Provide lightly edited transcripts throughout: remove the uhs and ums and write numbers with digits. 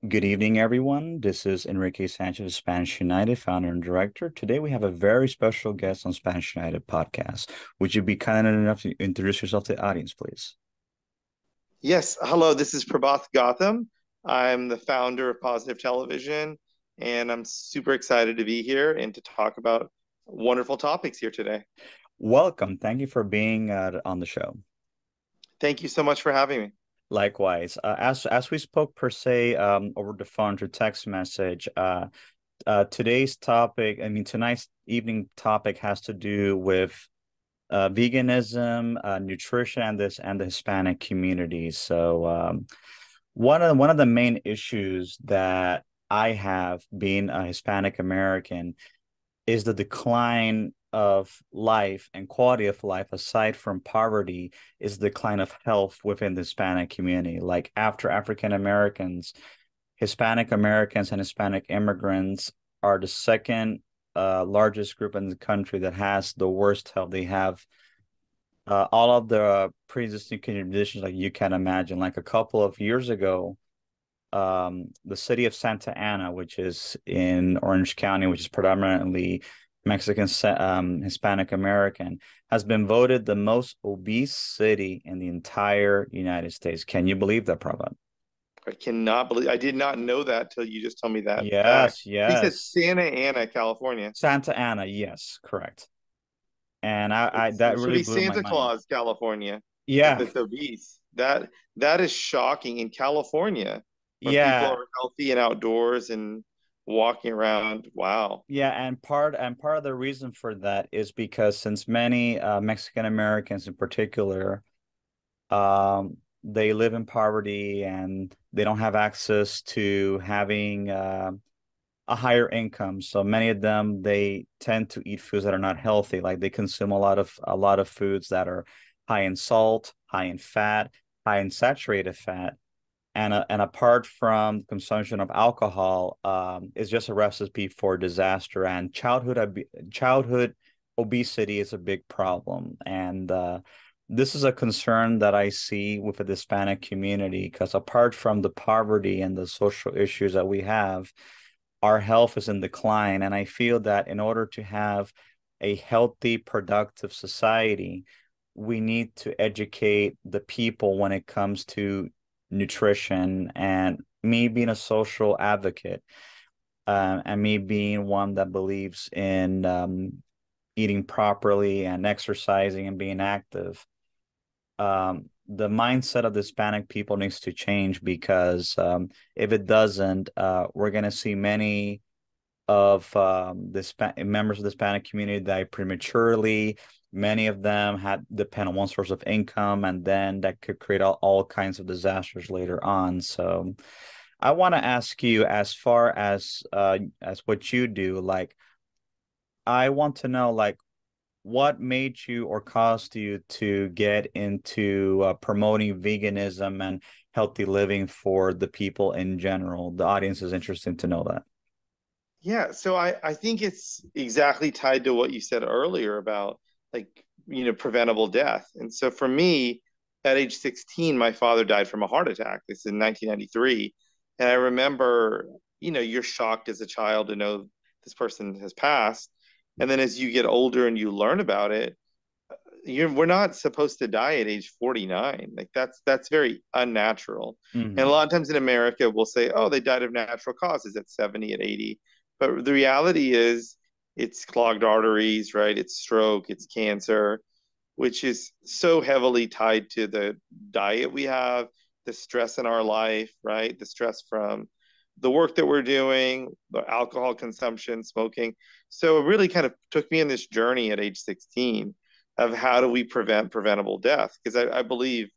Good evening, everyone. This is Enrique Sanchez of Spanish United, founder and director. Today we have a very special guest on Spanish United podcast. Would you be kind enough to introduce yourself to the audience, please? Yes, hello, this is Prahbat Gautam. I'm the founder of Positive Television, and I'm super excited to be here and to talk about wonderful topics here today. Welcome. Thank you for being on the show. Thank you so much for having me. Likewise, as we spoke per se over the phone through text message, today's topic, tonight's evening topic has to do with veganism, nutrition, and the Hispanic community. So, one of the main issues that I have being a Hispanic American is the decline of life and quality of life aside from poverty is the decline of health within the Hispanic community. Like after African Americans, Hispanic Americans and Hispanic immigrants are the second largest group in the country that has the worst health. They have all of the pre-existing conditions like you can imagine. Like a couple of years ago, the city of Santa Ana, which is in Orange County, which is predominantly Mexican, Hispanic American, has been voted the most obese city in the entire United States. Can you believe that, Prabhat? I cannot believe I did not know that till you just told me that fact. Yes, He said yes. Santa Ana, California. Santa Ana, yes, correct. And I So that it should really be blew my Santa mind. Claus, California, if Yeah, it's obese. That is shocking in California when people yeah, are healthy and outdoors and walking around. Wow. yeah, and part of the reason for that is because since many Mexican Americans in particular, they live in poverty and they don't have access to having a higher income. So many of them they tend to eat foods that are not healthy. Like they consume a lot of foods that are high in salt, high in fat, high in saturated fat. And apart from consumption of alcohol, is just a recipe for disaster. And childhood obesity is a big problem. And this is a concern that I see with the Hispanic community because apart from the poverty and the social issues that we have, our health is in decline. And I feel that in order to have a healthy, productive society, we need to educate the people when it comes to nutrition. And me being a social advocate, and me being one that believes in eating properly and exercising and being active, the mindset of the Hispanic people needs to change because if it doesn't, we're going to see many of members of the Hispanic community die prematurely. Many of them had depend on one source of income, and then that could create all kinds of disasters later on. So, I want to ask you, as far as what you do, like I want to know, like what made you or caused you to get into promoting veganism and healthy living for the people in general? The audience is interested to know that. Yeah, so I think it's exactly tied to what you said earlier about preventable death. And so for me, at age 16, my father died from a heart attack. This is in 1993. And I remember, you're shocked as a child to know this person has passed. And then as you get older and you learn about it, we're not supposed to die at age 49. Like that's very unnatural. And a Hmm. lot of times in America we'll say, oh, they died of natural causes at 70, at 80. But the reality is it's clogged arteries, right? It's stroke, it's cancer, which is so heavily tied to the diet we have, the stress in our life, right? The stress from the work that we're doing, the alcohol consumption, smoking. So it really kind of took me in this journey at age 16 of how do we prevent preventable death? Because I believe,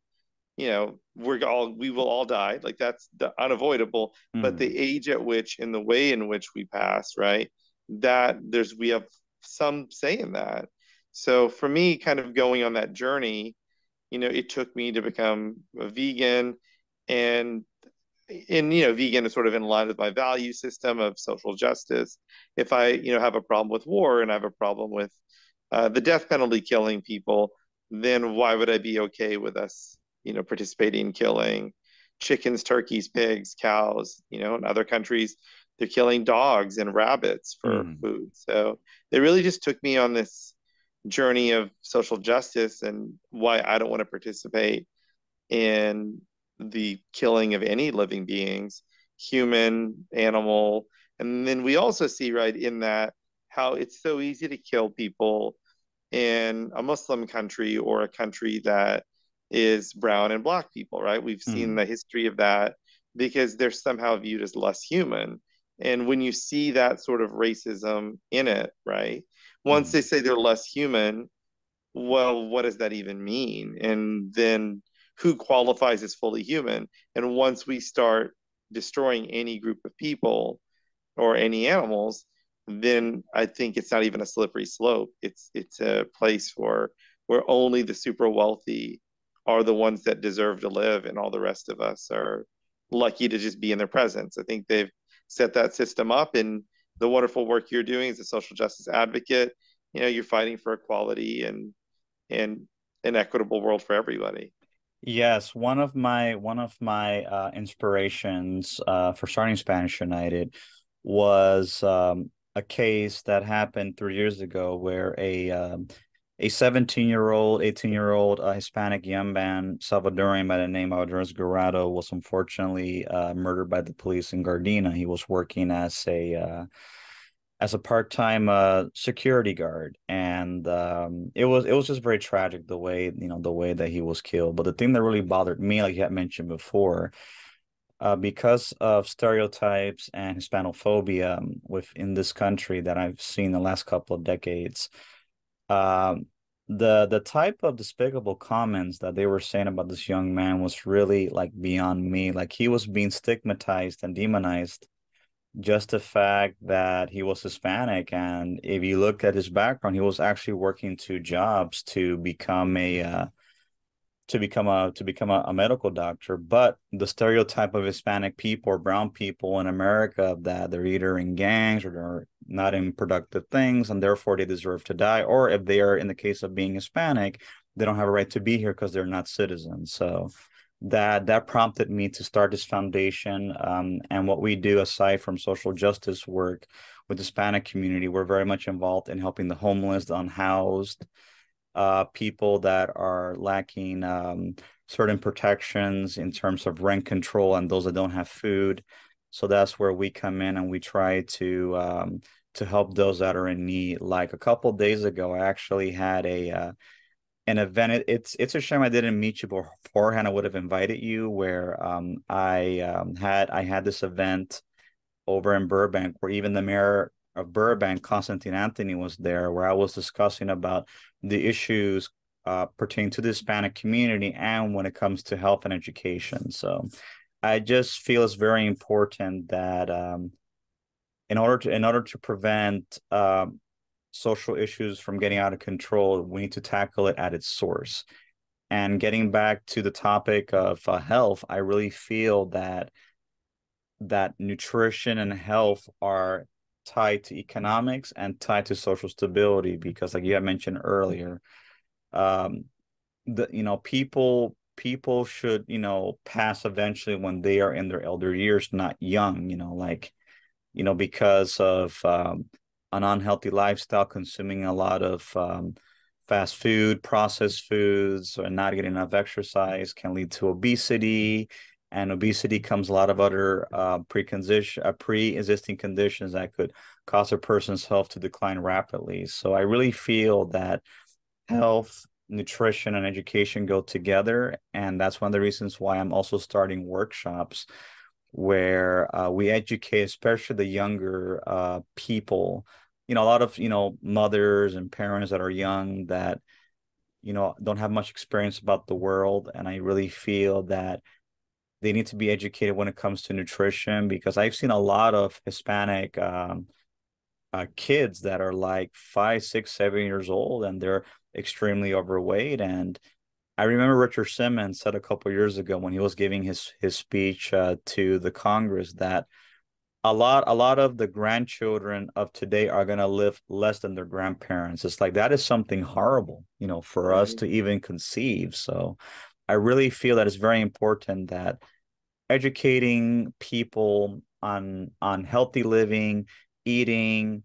we will all die. Like that's the unavoidable, but Hmm. the age at which and the way in which we pass, right? That we have some say in that. So for me, kind of going on that journey, it took me to become a vegan, and vegan is sort of in line with my value system of social justice. If I, have a problem with war and I have a problem with the death penalty killing people, then why would I be okay with us, participating in killing? chickens, turkeys, pigs, cows. In other countries, they're killing dogs and rabbits for Mm, food. So they really just took me on this journey of social justice and why I don't want to participate in the killing of any living beings, human, animal. And then we also see, right, in that how it's so easy to kill people in a Muslim country or a country that is brown and black people, right? We've seen mm, the history of that because they're somehow viewed as less human. And when you see that sort of racism in it, right? Once they mm. say they're less human, well, what does that even mean? And then who qualifies as fully human? And once we start destroying any group of people or any animals, then I think it's not even a slippery slope. It's a place where only the super wealthy are the ones that deserve to live, and all the rest of us are lucky to just be in their presence. I think they've set that system up, and the wonderful work you're doing as a social justice advocate, you're fighting for equality and an equitable world for everybody. Yes, one of my inspirations for starting Spanish United was a case that happened 3 years ago where a 17-year-old, 18-year-old Hispanic young man, Salvadorian by the name of Andres Guerrero, was unfortunately murdered by the police in Gardena. He was working as a part-time security guard, and it was just very tragic the way the way that he was killed. But the thing that really bothered me, like you had mentioned before, because of stereotypes and Hispanophobia within this country that I've seen the last couple of decades, um, the type of despicable comments that they were saying about this young man was really like beyond me. Like he was being stigmatized and demonized just the fact that he was Hispanic. And if you look at his background, he was actually working two jobs to become a medical doctor. But the stereotype of Hispanic people or brown people in America that they're either in gangs or they're not in productive things and therefore they deserve to die, or if they are in the case of being Hispanic, they don't have a right to be here because they're not citizens. So that prompted me to start this foundation. And what we do aside from social justice work with the Hispanic community, we're very much involved in helping the homeless, the unhoused, people that are lacking certain protections in terms of rent control and those that don't have food. So that's where we come in and we try to help those that are in need. Like a couple of days ago, I actually had a an event. It's a shame I didn't meet you beforehand. I would have invited you where I had this event over in Burbank where even the mayor of Burbank, Constantine Anthony, was there, where I was discussing about the issues pertaining to the Hispanic community and when it comes to health and education. So I just feel it's very important that in order to prevent social issues from getting out of control, we need to tackle it at its source. And getting back to the topic of health, I really feel that nutrition and health are tied to economics and tied to social stability because, like you had mentioned earlier, um, people should pass eventually when they are in their elder years, not young. Like because of an unhealthy lifestyle, consuming a lot of fast food, processed foods, or not getting enough exercise can lead to obesity. And obesity comes a lot of other pre-existing conditions that could cause a person's health to decline rapidly. So I really feel that health, nutrition, and education go together. And that's one of the reasons why I'm also starting workshops where we educate, especially the younger people. A lot of, mothers and parents that are young that, don't have much experience about the world. And I really feel that they need to be educated when it comes to nutrition because I've seen a lot of Hispanic kids that are like 5, 6, 7 years old and they're extremely overweight. And I remember Richard Simmons said a couple of years ago when he was giving his speech to the Congress that a lot of the grandchildren of today are going to live less than their grandparents. It's like that is something horrible, for us Right. to even conceive. So I really feel that it's very important that educating people on healthy living, eating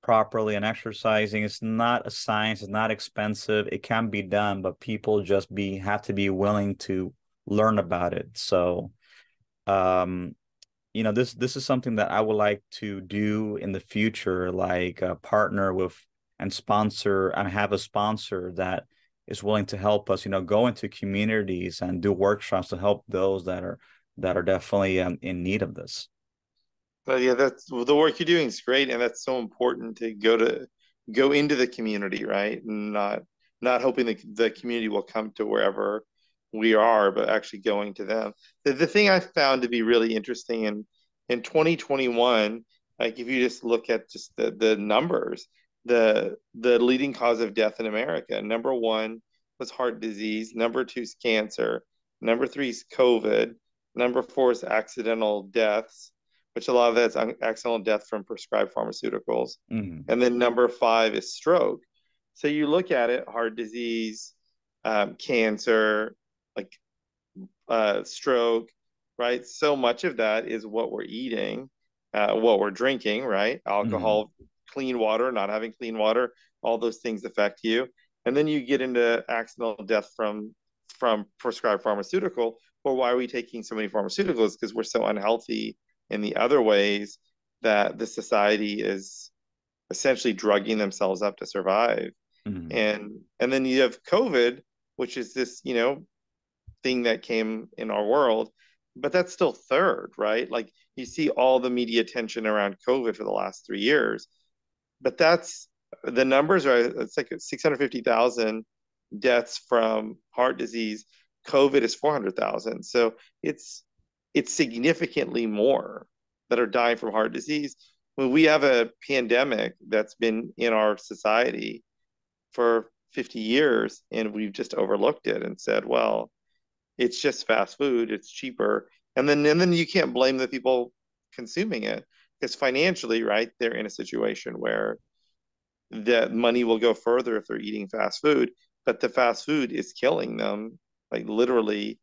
properly and exercising. It's not a science, it's not expensive. It can be done, but people just be have to be willing to learn about it. So um this is something that I would like to do in the future, like partner with and sponsor and have a sponsor that is willing to help us, go into communities and do workshops to help those that are definitely in need of this. But yeah, that's the work you're doing is great, and that's so important to go into the community, right? And not hoping the community will come to wherever we are, but actually going to them. The thing I found to be really interesting in 2021, like if you just look at just the numbers, the leading cause of death in America, number one was heart disease, number two is cancer, number three is COVID, number four is accidental deaths, which a lot of that's accidental death from prescribed pharmaceuticals. Mhm. And then number five is stroke. So you look at it, heart disease, cancer, like stroke, right? So much of that is what we're eating, what we're drinking, right? Mhm. Alcohol, clean water, not having clean water, all those things affect you. And then you get into accidental death from prescribed pharmaceutical. Well, why are we taking so many pharmaceuticals? Because we're so unhealthy in the other ways that the society is essentially drugging themselves up to survive. Mhm. And then you have COVID, which is this, thing that came in our world, but that's still third, right? Like you see all the media attention around COVID for the last 3 years, but that's the numbers are it's like 650,000 deaths from heart disease. COVID is 400,000. So it's significantly more that are dying from heart disease. When we have a pandemic that's been in our society for 50 years and we've just overlooked it and said, well, it's just fast food, it's cheaper. And then you can't blame the people consuming it because financially, right, they're in a situation where that money will go further if they're eating fast food, but the fast food is killing them like literally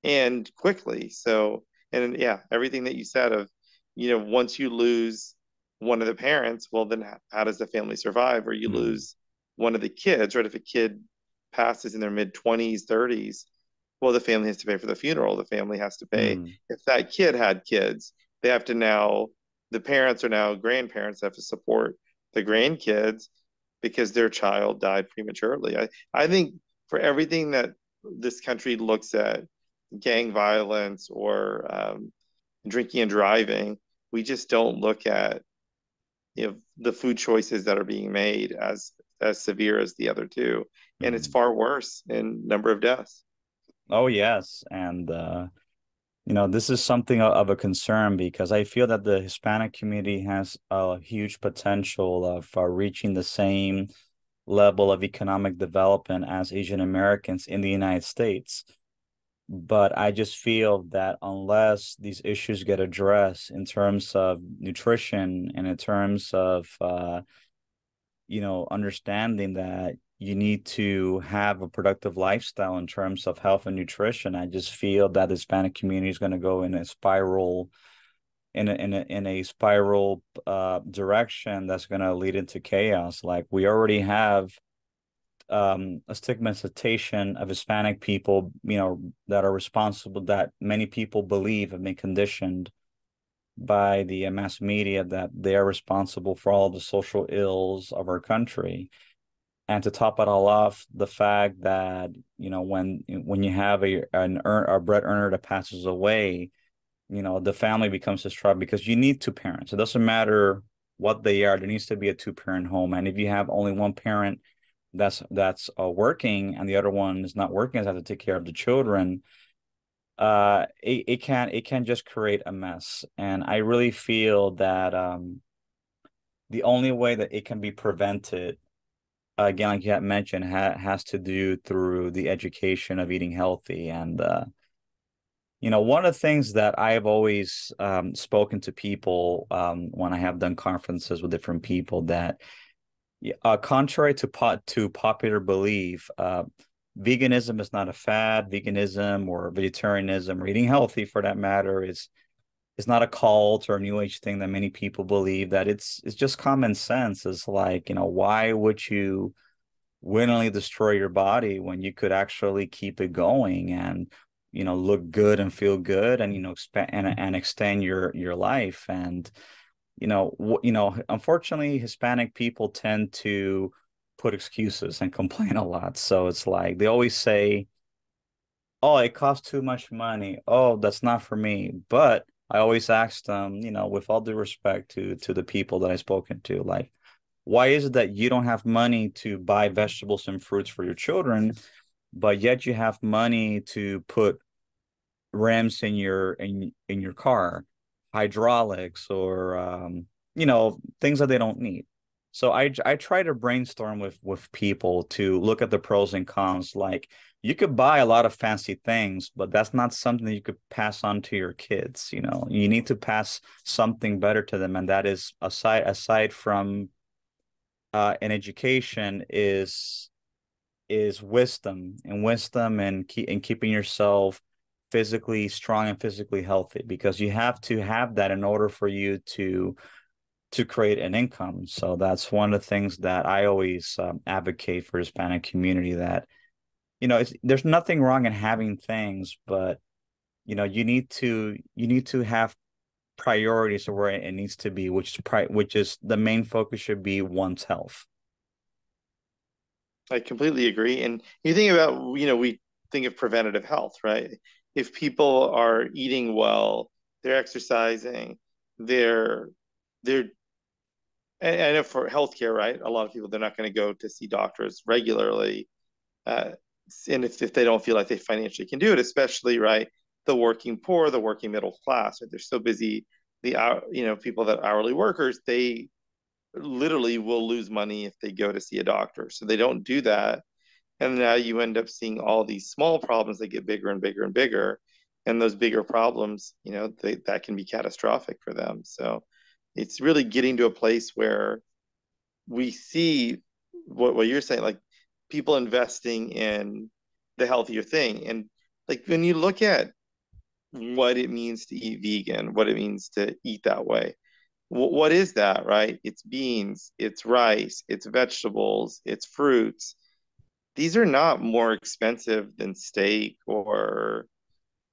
and quickly. So, and yeah, everything that you said of, once you lose one of the parents, well, then how does the family survive? Or you Mhm. lose one of the kids, right? If a kid passes in their mid 20s, 30s, well, the family has to pay for the funeral. The family has to pay. Mhm. If that kid had kids, they have to now, the parents are now grandparents, have to support the grandkids because their child died prematurely. I think for everything that this country looks at, gang violence or drinking and driving, we just don't look at the food choices that are being made as severe as the other two, and it's Mhm. far worse in number of deaths. Oh yes, and this is something of a concern because I feel that the Hispanic community has a huge potential of reaching the same level of economic development as Asian Americans in the United States. But I just feel that unless these issues get addressed in terms of nutrition and in terms of understanding that you need to have a productive lifestyle in terms of health and nutrition, I just feel that the Hispanic community is going to go in a spiral in a spiral direction that's going to lead into chaos. Like we already have a stigmatization of Hispanic people, that are responsible, that many people believe have been conditioned by the mass media that they are responsible for all the social ills of our country. And to top it all off, the fact that, when you have a bread earner that passes away, the family becomes distraught because you need two parents. It doesn't matter what they are, there needs to be a two-parent home. And if you have only one parent that's working and the other one is not working, has to take care of the children, it can just create a mess. And I really feel that the only way that it can be prevented, again, like you had mentioned, has to do through the education of eating healthy. And one of the things that I've always spoken to people when I have done conferences with different people, that contrary to popular belief, veganism is not a fad. Veganism or vegetarianism or eating healthy for that matter is not a cult or a new age thing that many people believe. That it's just common sense. It's like, why would you willingly destroy your body when you could actually keep it going and look good and feel good and expand and extend your life. And unfortunately Hispanic people tend to put excuses and complain a lot. So it's like they always say, oh, it costs too much money, oh, that's not for me. But I always ask them, with all due respect to the people that I've spoken to, like, why is it that you don't have money to buy vegetables and fruits for your children, but yet you have money to put rims in your car, hydraulics, or things that they don't need. So I try to brainstorm with people to look at the pros and cons. Like, you could buy a lot of fancy things, but that's not something that you could pass on to your kids. You need to pass something better to them, and that is aside from an education is wisdom, and keeping yourself physically strong and physically healthy, because you have to have that in order for you to create an income. So that's one of the things that I always advocate for Hispanic community, that there's nothing wrong in having things, but you need to have priorities of where it needs to be, which is the main focus should be one's health. I completely agree. And you think about, we think of preventative health, right? If people are eating well, they're exercising, they're I know for healthcare, right? A lot of people, they're not going to go to see doctors regularly. Uh, and if they don't feel like they financially can do it, especially, right, the working poor, the working middle class, right? They're so busy. People that hourly workers, they literally will lose money if they go to see a doctor. So they don't do that. And now you end up seeing all these small problems that get bigger and bigger and bigger. And those bigger problems, that can be catastrophic for them. So it's really getting to a place where we see what you're saying, like people investing in the healthier thing. And like when you look at what it means to eat vegan, what it means to eat that way, what is that, right? It's beans, it's rice, it's vegetables, it's fruits. These are not more expensive than steak or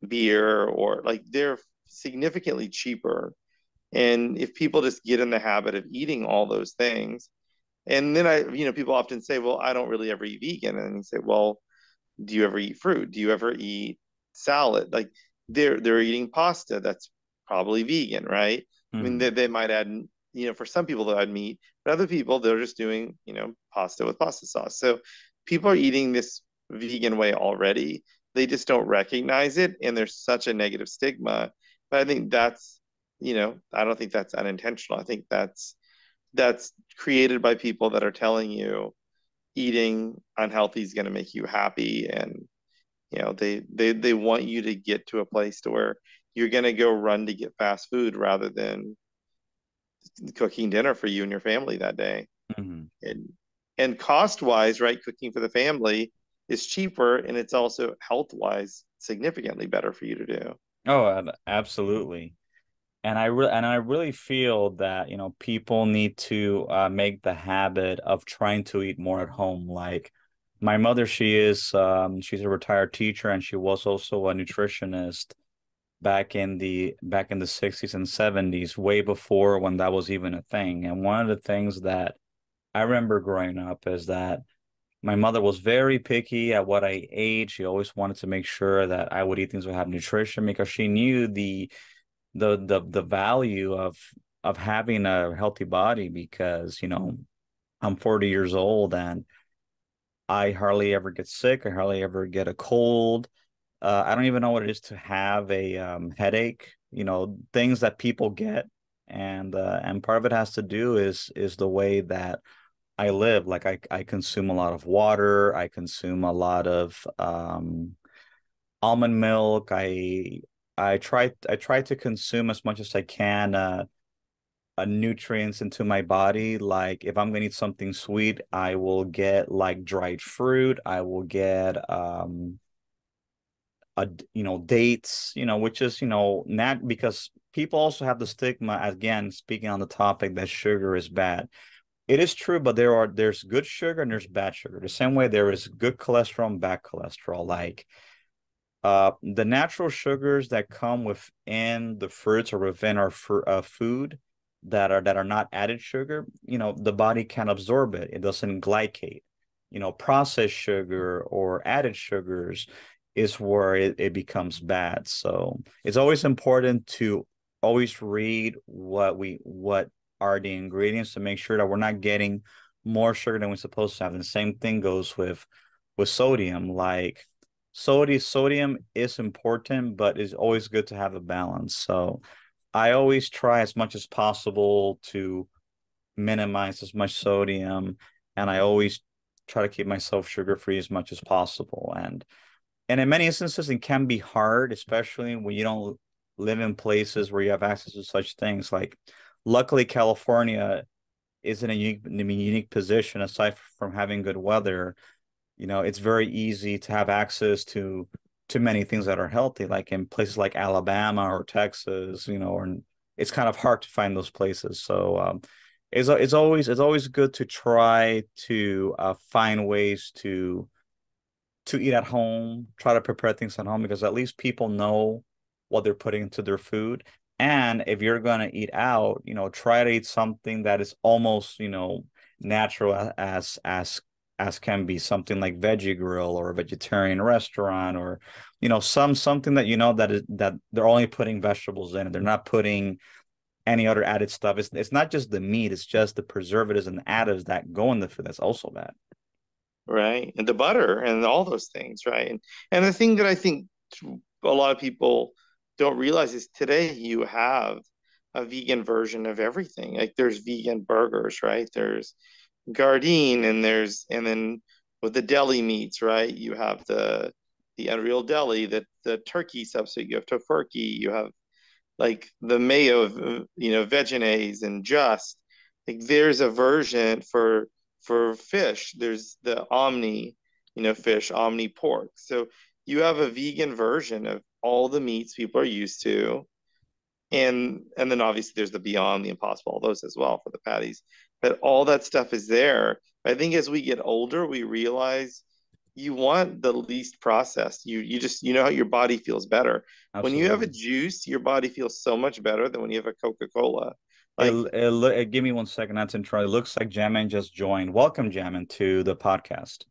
beer, or like they're significantly cheaper. And if people just get in the habit of eating all those things, and then people often say, well, I don't really ever eat vegan. And you say, well, do you ever eat fruit? Do you ever eat salad? Like they're eating pasta. That's probably vegan, right? I mean, Mhm. they might add, for some people they'll add meat, but other people they're just doing, pasta with pasta sauce. So people are eating this vegan way already. They just don't recognize it, and there's such a negative stigma. But I think I don't think that's unintentional. I think that's created by people that are telling you eating unhealthy is going to make you happy, and they want you to get to a place to where you're going to go run to get fast food rather than cooking dinner for you and your family that day. Mhm. And cost wise, right, cooking for the family is cheaper, and it's also health wise significantly better for you to do. Oh, absolutely. And I really feel that, people need to make the habit of trying to eat more at home. Like my mother, she's a retired teacher, and she was also a nutritionist back in the 60s and 70s, way before when that was even a thing. And one of the things that I remember growing up is that my mother was very picky at what I ate. She always wanted to make sure that I would eat things that have nutrition, because she knew the value of having a healthy body. Because I'm 40 years old, and I hardly ever get sick. I hardly ever get a cold. I don't even know what it is to have a headache, things that people get. And part of it has to do is the way that I live. Like I consume a lot of water. I consume a lot of almond milk. I try to consume as much as I can. nutrients into my body. Like if I'm gonna eat something sweet, I will get like dried fruit. I will get dates, which is, not because people also have the stigma, again, speaking on the topic, that sugar is bad. It is true, but there's good sugar and there's bad sugar. The same way there is good cholesterol and bad cholesterol. Like the natural sugars that come within the fruits or within our food that are not added sugar, the body can absorb it. It doesn't glycate. Processed sugar or added sugars is where it becomes bad. So it's always important to always read what are the ingredients to make sure that we're not getting more sugar than we're supposed to have. And the same thing goes with sodium. Like sodium is important, but it's always good to have a balance. So I always try as much as possible to minimize as much sodium, and I always try to keep myself sugar free as much as possible. And in many instances, it can be hard, especially when you don't live in places where you have access to such things. Like, luckily, California is in a unique position. Aside from having good weather, it's very easy to have access to many things that are healthy. Like in places like Alabama or Texas, or it's kind of hard to find those places. So it's always good to try to find ways to eat at home, try to prepare things at home, because at least people know what they're putting into their food. And if you're gonna eat out, try to eat something that is almost, natural as can be, something like Veggie Grill or a vegetarian restaurant, or something that that they're only putting vegetables in, and they're not putting any other added stuff. It's not just the meat, it's just the preservatives and the additives that go in the food that's also bad. Right? And the butter and all those things, right? And the thing that I think a lot of people don't realize is today you have a vegan version of everything. Like there's vegan burgers, right? There's Gardein, and then with the deli meats, right? You have the Unreal Deli, the turkey substitute. You have tofurkey. You have like the mayo, Vegenaise and Just. Like there's a version for fish. There's the Omni, fish, Omni pork. So you have a vegan version of all the meats people are used to, and then obviously there's the Beyond, the Impossible, all those as well for the patties. But all that stuff is there. I think as we get older, we realize you want the least processed. You just how your body feels better. When you have a Absolutely. juice, your body feels so much better than when you have a Coca-Cola. It, Like, give me 1 second. That's intro. It looks like Jamen just joined. Welcome, Jamen, to the podcast.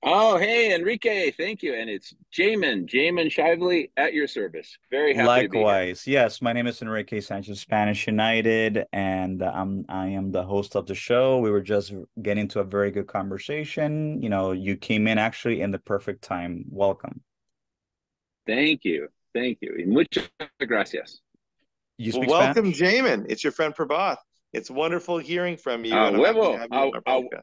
Oh, hey, Enrique, thank you. And it's Jamen Shively at your service. Very happy to be here. Likewise, yes. My name is Enrique Sanchez, Spanish United, and I am the host of the show. We were just getting to a very good conversation. You came in actually in the perfect time. Welcome. Thank you. Thank you. Y muchas gracias. You well, speak welcome, Spanish? Jamin. It's your friend Prabhat. It's wonderful hearing from you, and I'm happy to Huevo. have you on our podcast.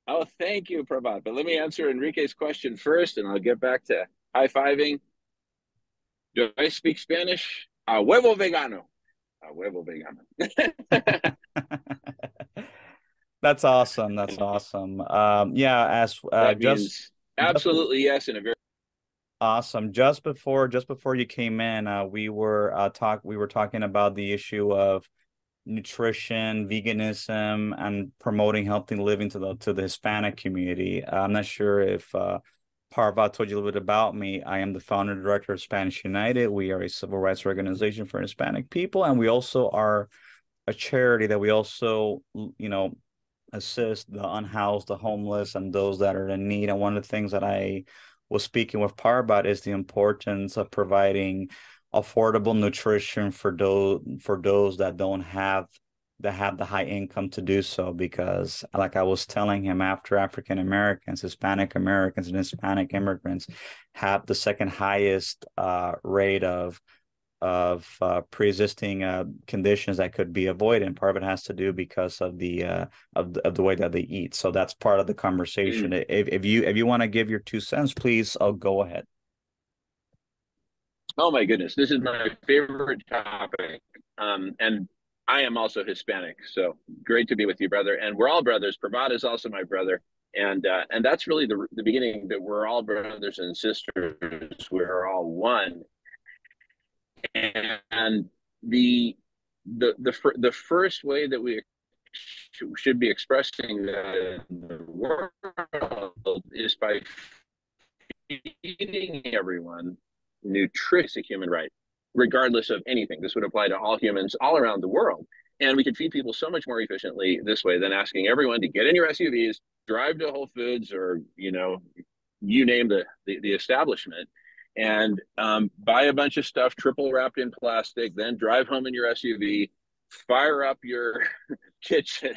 Oh, thank you, Prahbat. But let me answer Enrique's question first, and I'll get back to high-fiving. Do I speak Spanish? A huevo vegano. A huevo vegano. That's awesome. That's awesome. Yeah, as That just means just absolutely yes, in a very awesome. Just before you came in, we were talking about the issue of nutrition, veganism, and promoting healthy living to the Hispanic community. I'm not sure if Prahbat told you a little bit about me. I am the founder and director of Spanish United. We are a civil rights organization for Hispanic people, and we also are a charity that we also, assist the unhoused, the homeless, and those that are in need. And one of the things that I was speaking with Prahbat is the importance of providing affordable nutrition for those that have the high income to do so, because like I was telling him, after African Americans, Hispanic Americans, and Hispanic immigrants have the second highest rate of pre-existing conditions that could be avoided. And part of it has to do because of the way that they eat. So that's part of the conversation. mm. If you want to give your 2 cents, please, I'll go ahead. Oh my goodness, this is my favorite topic. And I am also Hispanic, so great to be with you, brother. And we're all brothers. Prahbat is also my brother, and that's really the beginning, that we're all brothers and sisters. We're all one, and the first way that we should be expressing that in the world is by feeding everyone nutritious, a human right, regardless of anything. This would apply to all humans all around the world. And we could feed people so much more efficiently this way than asking everyone to get in your SUVs, drive to Whole Foods, or, you name the establishment, and buy a bunch of stuff triple wrapped in plastic, then drive home in your SUV, fire up your kitchen,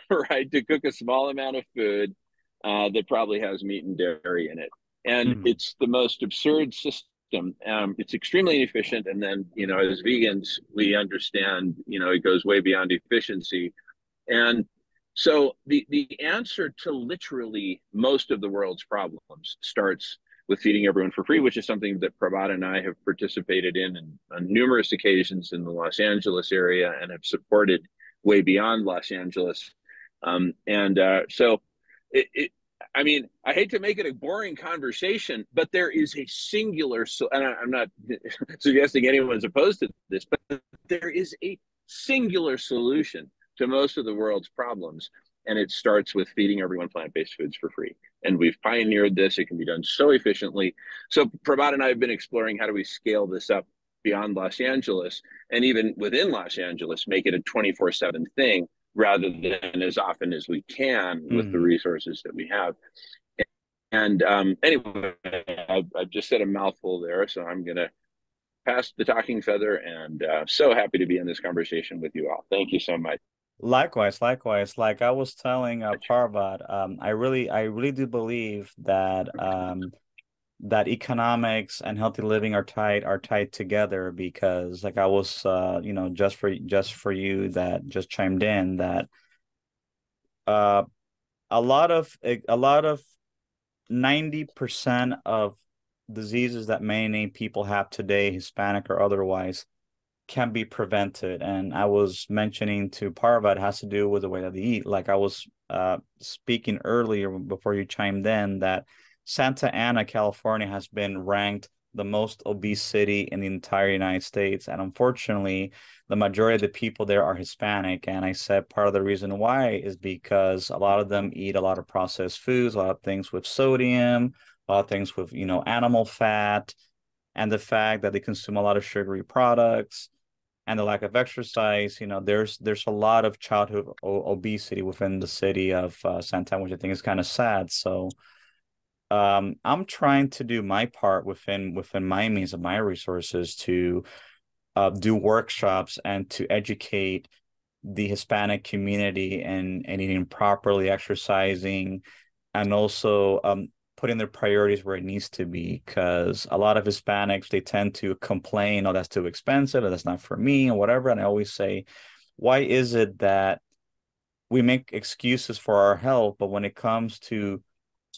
right, to cook a small amount of food that probably has meat and dairy in it. And Mm. it's the most absurd system. It's extremely inefficient. And then, as vegans, we understand, it goes way beyond efficiency. And so the answer to literally most of the world's problems starts with feeding everyone for free, which is something that Prabhat and I have participated in on numerous occasions in the Los Angeles area, and have supported way beyond Los Angeles. So I mean, I hate to make it a boring conversation, but there is a singular, and I'm not suggesting anyone's opposed to this, but there is a singular solution to most of the world's problems. And it starts with feeding everyone plant-based foods for free. And we've pioneered this. It can be done so efficiently. So Prabhat and I have been exploring, how do we scale this up beyond Los Angeles, and even within Los Angeles, make it a 24/7 thing, rather than as often as we can with the resources that we have. And anyway, I've just said a mouthful there, so I'm going to pass the talking feather, and so happy to be in this conversation with you all. Thank you so much. Likewise, likewise. Like I was telling Prahbat, I really do believe that that economics and healthy living are tied together, because like I was just for you that just chimed in, that uh a lot of 90% of diseases that many people have today, Hispanic or otherwise, can be prevented. And I was mentioning to Parva, it has to do with the way that they eat. Like I was speaking earlier before you chimed in, that Santa Ana, California has been ranked the most obese city in the entire United States. And unfortunately, the majority of the people there are Hispanic. And I said part of the reason why is because a lot of them eat a lot of processed foods, a lot of things with sodium, a lot of things with, animal fat, and the fact that they consume a lot of sugary products, and the lack of exercise. There's a lot of childhood obesity within the city of Santa Ana, which I think is kind of sad. So I'm trying to do my part within my means of my resources to do workshops and to educate the Hispanic community and eating properly, exercising, and also putting their priorities where it needs to be. Because a lot of Hispanics, they tend to complain, oh, that's too expensive, or that's not for me, or whatever. And I always say, why is it that we make excuses for our health, but when it comes to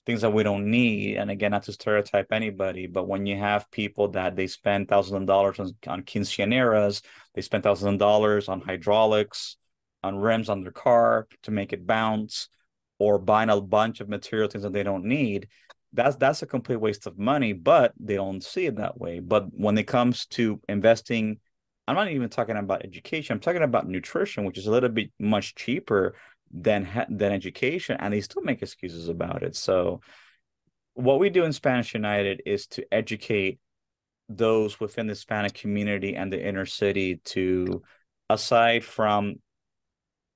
things that we don't need, and again, not to stereotype anybody, but when you have people that they spend thousands of dollars on quinceañeras, they spend thousands of dollars on hydraulics, on rims on their car to make it bounce, or buying a bunch of material things that they don't need, that's a complete waste of money, but they don't see it that way. But when it comes to investing, I'm not even talking about education, I'm talking about nutrition, which is a little bit much cheaper than education, and they still make excuses about it. So what we do in Spanish United is to educate those within the Hispanic community and the inner city to, aside from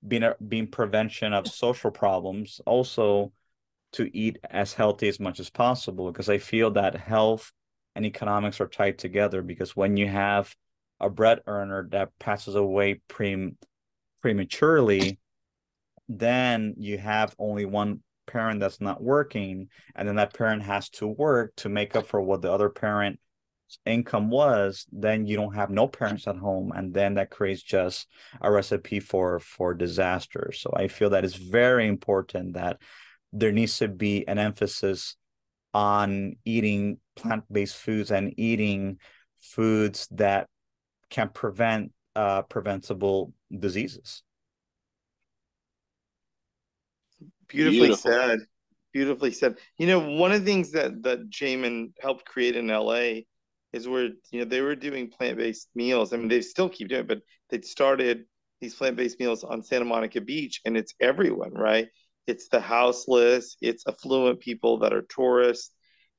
being prevention of social problems, also to eat as healthy as much as possible, because I feel that health and economics are tied together. Because when you have a bread earner that passes away prematurely, then you have only one parent that's not working, and then that parent has to work to make up for what the other parent's income was. Then you don't have no parents at home, and then that creates just a recipe for disaster. So I feel that it's very important that there needs to be an emphasis on eating plant-based foods and eating foods that can prevent preventable diseases. Beautifully Beautiful. said. Beautifully said. One of the things that Jamin helped create in LA is where, they were doing plant-based meals. I mean, they still keep doing it, but they'd started these plant-based meals on Santa Monica Beach, and it's everyone, right? It's the houseless, it's affluent people that are tourists,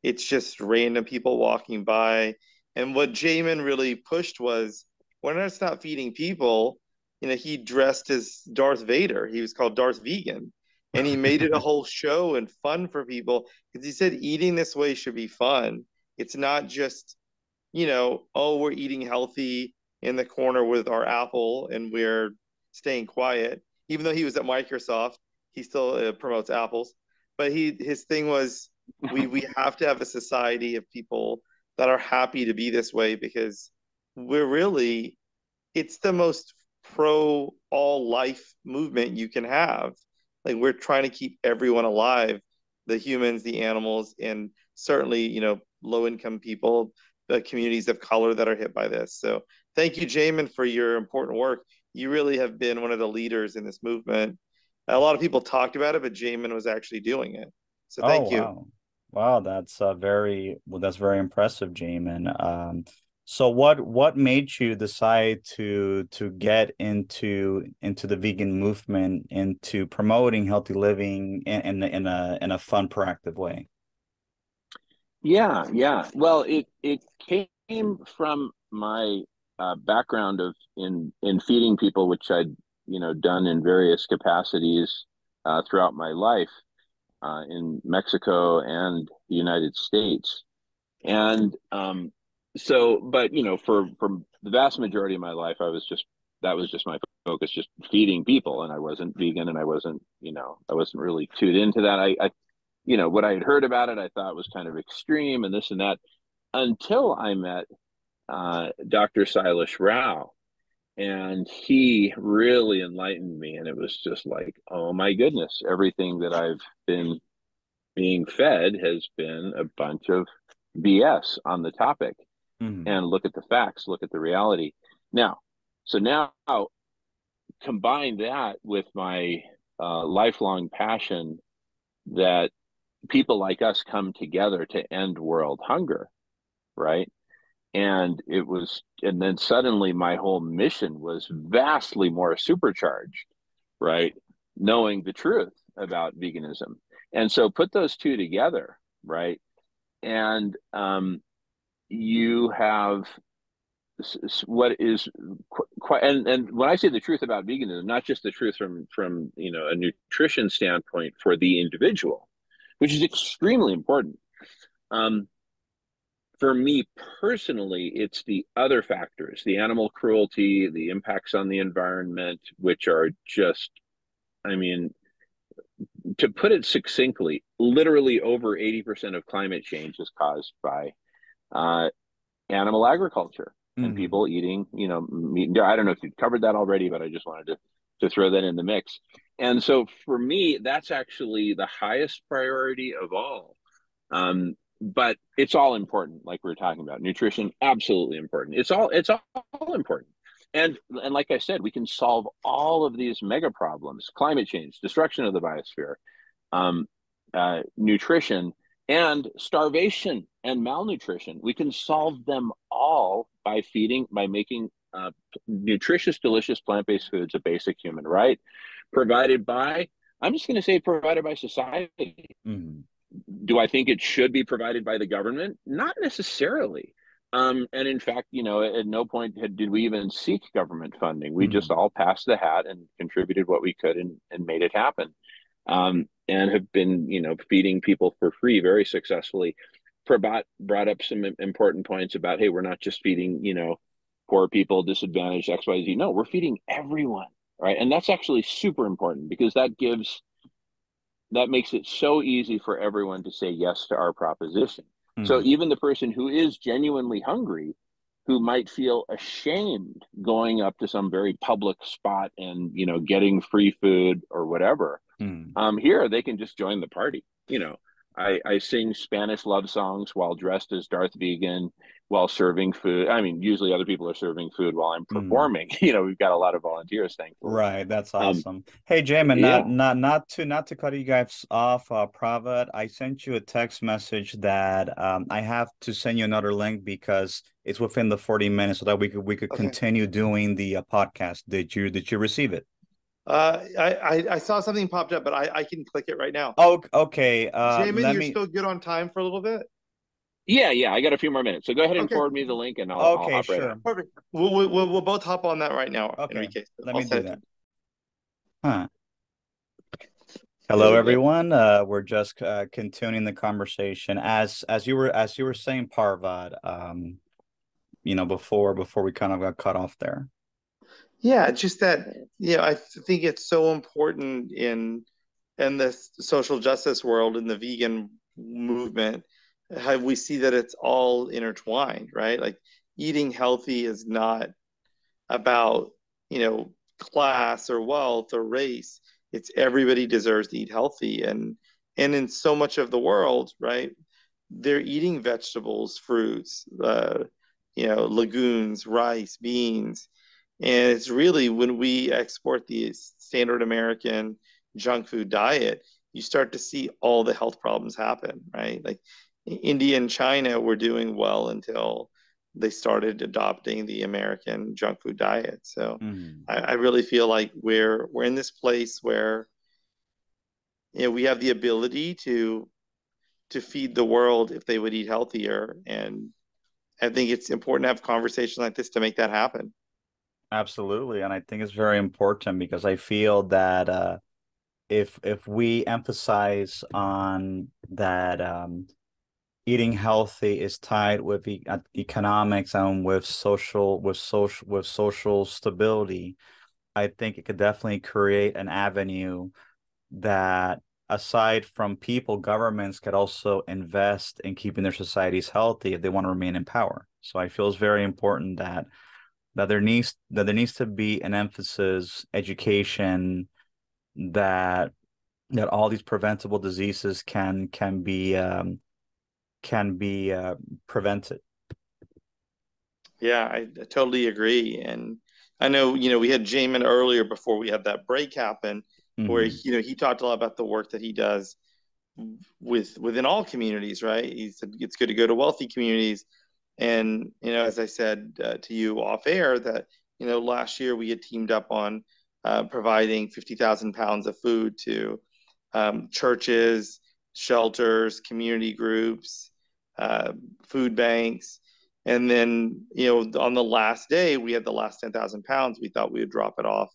it's just random people walking by. And what Jamin really pushed was, when I stop feeding people, he dressed as Darth Vader. He was called Darth Vegan, and he made it a whole show and fun for people, because he said eating this way should be fun. It's not just, oh, we're eating healthy in the corner with our apple and we're staying quiet. Even though he was at Microsoft, he still promotes apples. But his thing was, we have to have a society of people that are happy to be this way, because we're really, it's the most pro all life movement you can have. Like, we're trying to keep everyone alive, the humans, the animals, and certainly, low income people, the communities of color that are hit by this. So thank you, Jamin, for your important work. You really have been one of the leaders in this movement. A lot of people talked about it, but Jamin was actually doing it. So Oh, thank you. wow. Wow, that's that's very impressive, Jamin. So what made you decide to get into the vegan movement, into promoting healthy living in a fun, proactive way? Yeah. Well, it came from my background of in feeding people, which I'd done in various capacities throughout my life in Mexico and the United States. And but for the vast majority of my life, that was just my focus, just feeding people, and I wasn't vegan, and I wasn't really tuned into that. I what I had heard about it, I thought was kind of extreme and this and that, until I met Dr. Silas Rao, and he really enlightened me, and it was just like, oh my goodness, everything that I've been being fed has been a bunch of BS on the topic. Mhm. And look at the facts, look at the reality. Now combine that with my lifelong passion that people like us come together to end world hunger, right? And then suddenly my whole mission was vastly more supercharged, right? Knowing the truth about veganism. And so put those two together, right? And you have what is quite, and when I say the truth about veganism, not just the truth from a nutrition standpoint for the individual, which is extremely important. Um, for me personally, it's the other factors, the animal cruelty, the impacts on the environment, which are just, I mean, to put it succinctly, literally over 80% of climate change is caused by uh, animal agriculture and Mhm. people eating, meat. I don't know if you've covered that already, but I just wanted to throw that in the mix. And so for me, that's actually the highest priority of all. But it's all important, like we were talking about. Nutrition, absolutely important. It's all important. And like I said, we can solve all of these mega problems: climate change, destruction of the biosphere, um, nutrition, and starvation and malnutrition. We can solve them all by making nutritious, delicious plant-based foods a basic human right, provided by, I'm just going to say, provided by society. Mhm. Do I think it should be provided by the government? Not necessarily. And in fact, at no point did we even seek government funding. We just Mhm. all passed the hat and contributed what we could and made it happen. And have been, feeding people for free very successfully. Prabhat brought up some important points about, hey, we're not just feeding, poor people, disadvantaged, XYZ. No, we're feeding everyone, right? And that's actually super important, because that makes it so easy for everyone to say yes to our proposition. So Mhm. even the person who is genuinely hungry, who might feel ashamed going up to some very public spot and getting free food or whatever, Mhm. here they can just join the party. I sing Spanish love songs while dressed as Darth Vegan while serving food. I mean, usually other people are serving food while I'm Mm. performing. You know, we've got a lot of volunteers, thankfully. Right, that's Um, awesome. Hey, Jamin, yeah. not to cut you guys off, Prahbat, I sent you a text message that I have to send you another link because it's within the 40 minutes so that we could Okay. continue doing the podcast. Did you receive it? I saw something popped up, but I can click it right now. Oh, okay. Jamin, Let you're me. still good on time for a little bit? Yeah, yeah, I got a few more minutes. So go ahead and Okay, forward me the link and I'll Okay, hop right on. sure. perfect. We'll both hop on that right now, Okay, Enrique. let I'll me do send it that. to Huh. you. Hello, There we go. everyone. We're just continuing the conversation as you were saying, Parvat. Before we kind of got cut off there. Yeah, just that, I think it's so important in this social justice world, in the vegan movement, how we see that it's all intertwined, right? Like eating healthy is not about, class or wealth or race. It's everybody deserves to eat healthy. And in so much of the world, right, they're eating vegetables, fruits, legumes, rice, beans. And it's really when we export the standard American junk food diet, you start to see all the health problems happen, right? Like India and China were doing well until they started adopting the American junk food diet. So Mhm. I really feel like we're in this place where we have the ability to feed the world if they would eat healthier. And I think it's important to have conversations like this to make that happen. Absolutely, and I think it's very important because I feel that if we emphasize on that eating healthy is tied with economics and with social stability, I think it could definitely create an avenue that aside from people, governments could also invest in keeping their societies healthy if they want to remain in power. So I feel it's very important that there needs to be an emphasis, education that that all these preventable diseases can be prevented. Yeah, I totally agree. And I know, we had Jamin earlier before we had that break happen, where, Hmm. he talked a lot about the work that he does within all communities, right? He said it's good to go to wealthy communities. And, as I said to you off air, that, last year we had teamed up on providing 50,000 pounds of food to churches, shelters, community groups, uh, food banks. And then, on the last day, we had the last 10,000 pounds. We thought we would drop it off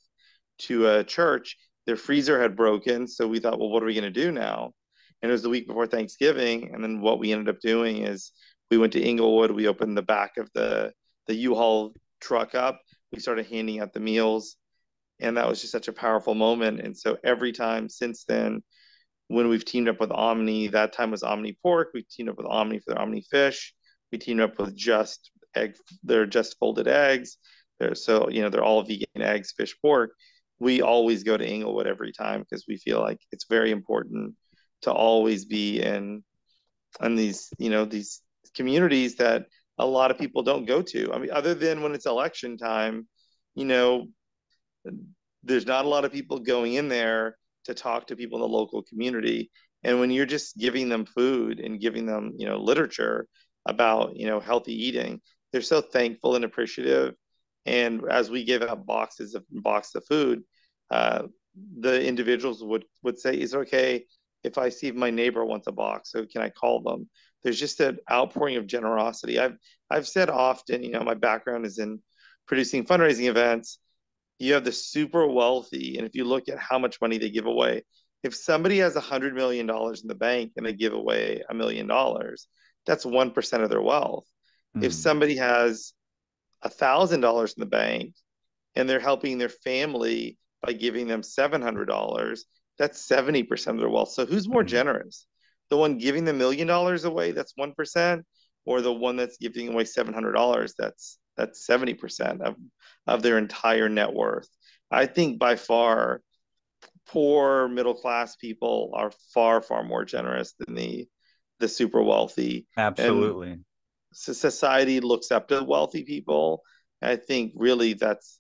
to a church. Their freezer had broken. So we thought, well, what are we going to do now? And it was the week before Thanksgiving. And then what we ended up doing is we went to Inglewood. We opened the back of the U-Haul truck up. We started handing out the meals. And that was just such a powerful moment. And so every time since then, when we've teamed up with Omni, that time was Omni Pork. We teamed up with Omni for their Omni Fish. We teamed up with Just Egg, their Just Folded Eggs. They're all vegan eggs, fish, pork. We always go to Inglewood every time because we feel like it's very important to always be in these communities that a lot of people don't go to. I mean, other than when it's election time, you know, there's not a lot of people going in there to talk to people in the local community. And when you're just giving them food and giving them, literature about, healthy eating, they're so thankful and appreciative. And as we give out boxes of food, uh, the individuals would say, "Is it okay if I see if my neighbor wants a box? So can I call them?" There's just an outpouring of generosity. I've said often, my background is in producing fundraising events. You have the super wealthy, and if you look at how much money they give away, if somebody has $100 million in the bank and they give away $1 million, that's 1% of their wealth. If Hmm. somebody has $1,000 in the bank and they're helping their family by giving them $700, that's 70% of their wealth. So who's more Hmm. generous? The one giving the $1 million away, that's 1%, or the one that's giving away $700, that's 70% of their entire net worth. I think by far poor middle class people are far, far more generous than the super wealthy. And Absolutely. society looks up to wealthy people. I think really that's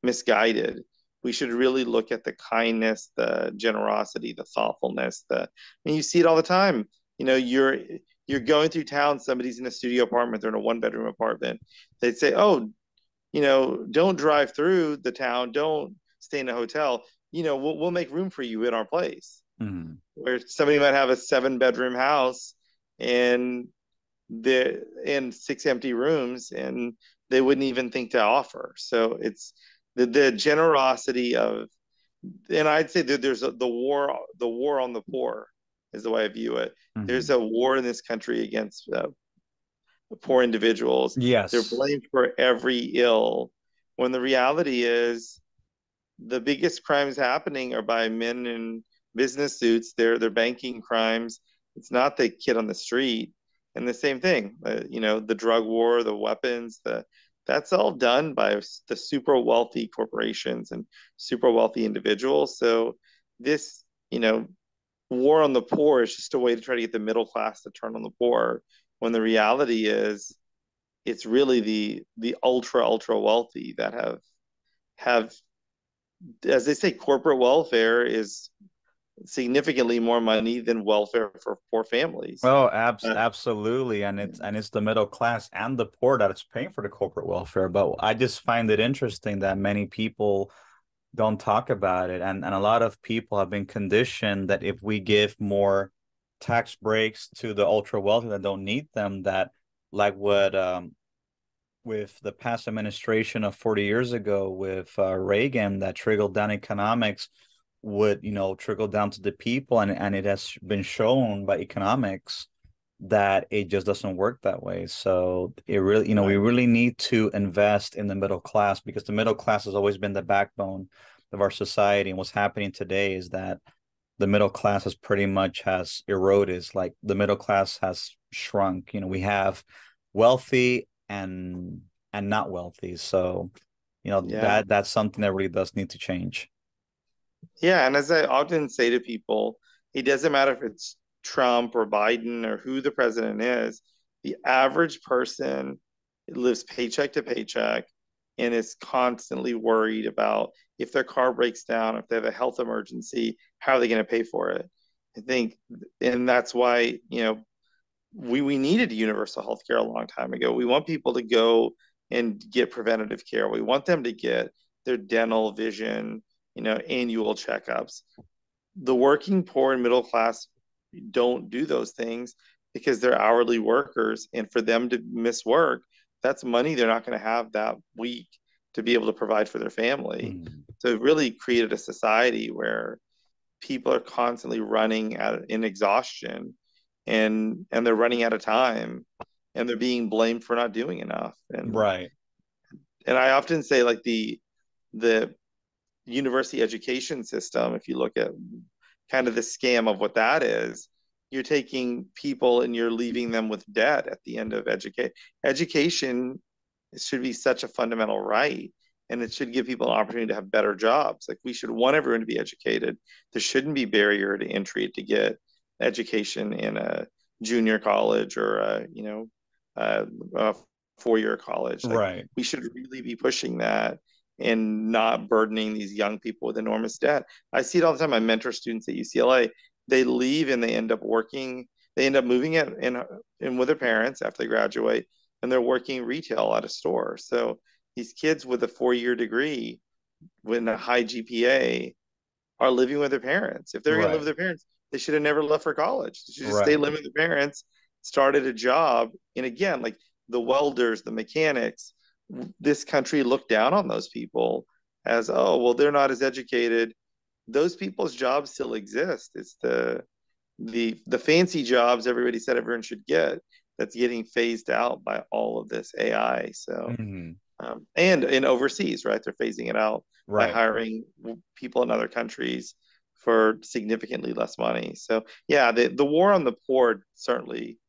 misguided. We should really look at the kindness, the generosity, the thoughtfulness. I mean, you see it all the time. You know, you're going through town. Somebody's in a studio apartment. They're in a one-bedroom apartment. They'd say, "Oh, you know, don't drive through the town. Don't stay in a hotel. You know, we'll make room for you in our place." Mm. Where somebody might have a 7-bedroom house and they're in 6 empty rooms and they wouldn't even think to offer. So it's the generosity of, and I'd say that there's the war on the poor is the way I view it. There's Mm. a war in this country against poor individuals. They're Yes. blamed for every ill, when the reality is the biggest crimes happening are by men in business suits. They're banking crimes. It's not the kid on the street. And the same thing, you know, the drug war, the weapons, that's all done by the super wealthy corporations and super wealthy individuals. So this, you know, war on the poor is just a way to try to get the middle class to turn on the poor, when the reality is it's really the ultra wealthy that have, as they say, corporate welfare is significantly more money than welfare for poor families. Oh, Uh, absolutely. And it's the middle class and the poor that is paying for the corporate welfare. But I just find it interesting that many people don't talk about it. And a lot of people have been conditioned that if we give more tax breaks to the ultra wealthy that don't need them, that like what with the past administration of 40 years ago with Reagan, that trickled down economics would, trickle down to the people. And it has been shown by economics that it just doesn't work that way. So it really, we right. really need to invest in the middle class, because the middle class has always been the backbone of our society. And what's happening today is that the middle class has pretty much has eroded. It's like the middle class has shrunk. We have wealthy and not wealthy. So, Yeah. that's something that really does need to change. Yeah. And as I often say to people, it doesn't matter if it's Trump or Biden or who the president is, the average person lives paycheck to paycheck and is constantly worried about if their car breaks down, if they have a health emergency, how are they going to pay for it? I think, and that's why, you know, we needed universal health care a long time ago. We want people to go and get preventative care. We want them to get their dental, vision, you know, annual checkups. The working poor and middle class don't do those things because they're hourly workers. And for them to miss work, that's money they're not going to have that week to be able to provide for their family. Mm. So it really created a society where people are constantly running in exhaustion, and they're running out of time, and they're being blamed for not doing enough. Right. And I often say, like, the university education system, if you look at kind of the scam of what that is, you're taking people and you're leaving them with debt at the end of education. Should be such a fundamental right, and it should give people an opportunity to have better jobs. Like, we should want everyone to be educated. There shouldn't be barrier to entry to get education in a junior college or a 4-year college. Like, Right. we should really be pushing that and not burdening these young people with enormous debt. I see it all the time. I mentor students at UCLA. They leave and they end up working. They end up moving in with their parents after they graduate, and they're working retail at a store. So these kids with a 4-year degree with a high GPA are living with their parents. If they're going to live Right. with their parents, they should have never left for college. They should just stay Right. living with their parents, started a job. And again, like the welders, the mechanics, this country looked down on those people as, oh, well, they're not as educated. Those people's jobs still exist. It's the fancy jobs everybody said everyone should get that's getting phased out by all of this AI. So, Mhm. and in overseas, right? They're phasing it out by Right. hiring people in other countries for significantly less money. So, yeah, the war on the poor certainly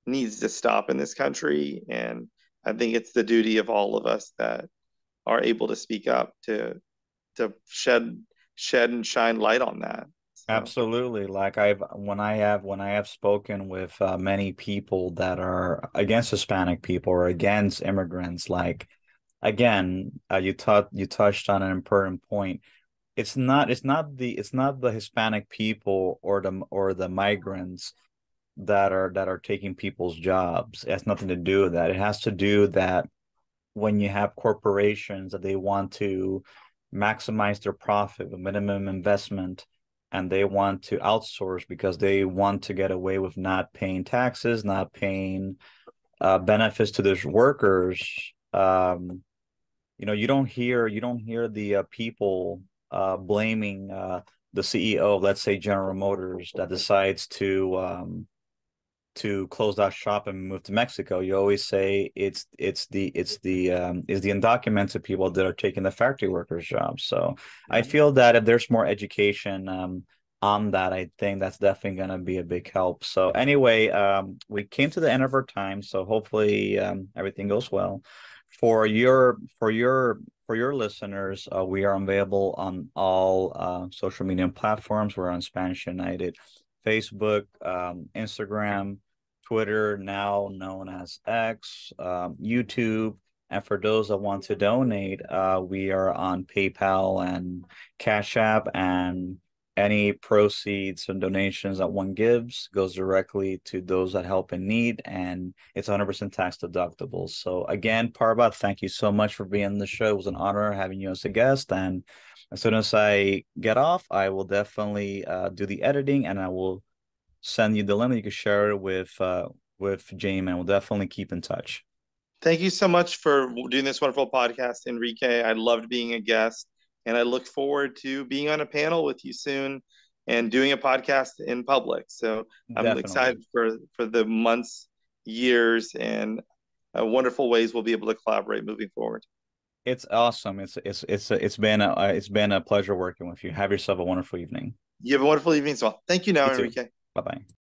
needs to stop in this country. And I think it's the duty of all of us that are able to speak up to shed and shine light on that. So Absolutely. Like when I have spoken with many people that are against Hispanic people or against immigrants, like again, you touched on an important point. It's not the Hispanic people or the migrants that are taking people's jobs. It has nothing to do with that. It has to do that when you have corporations that they want to maximize their profit with minimum investment and they want to outsource because they want to get away with not paying taxes, not paying benefits to their workers. You don't hear the people blaming the CEO of, let's say, General Motors that decides to close that shop and move to Mexico. You always say it's the undocumented people that are taking the factory workers' jobs. So I feel that if there's more education on that, I think that's definitely going to be a big help. So anyway, we came to the end of our time, so hopefully everything goes well. For your listeners, we are available on all social media platforms. We're on Spanish United, Facebook, Instagram, Twitter, now known as X, YouTube. And for those that want to donate, we are on PayPal and Cash App, and any proceeds and donations that one gives goes directly to those that help in need, and it's 100% tax deductible. So again, Prahbat, thank you so much for being on the show. It was an honor having you as a guest, and as soon as I get off, I will definitely do the editing, and I will send you the link. You can share it with Jaem, and we'll definitely keep in touch. thank you so much for doing this wonderful podcast, Enrique. I loved being a guest, and I look forward to being on a panel with you soon and doing a podcast in public. So I'm Definitely. excited for the months, years, and wonderful ways we'll be able to collaborate moving forward. It's awesome. It's been a pleasure working with you. Have yourself a wonderful evening. You have a wonderful evening as well. Thank you You now, too. Enrique. Bye bye.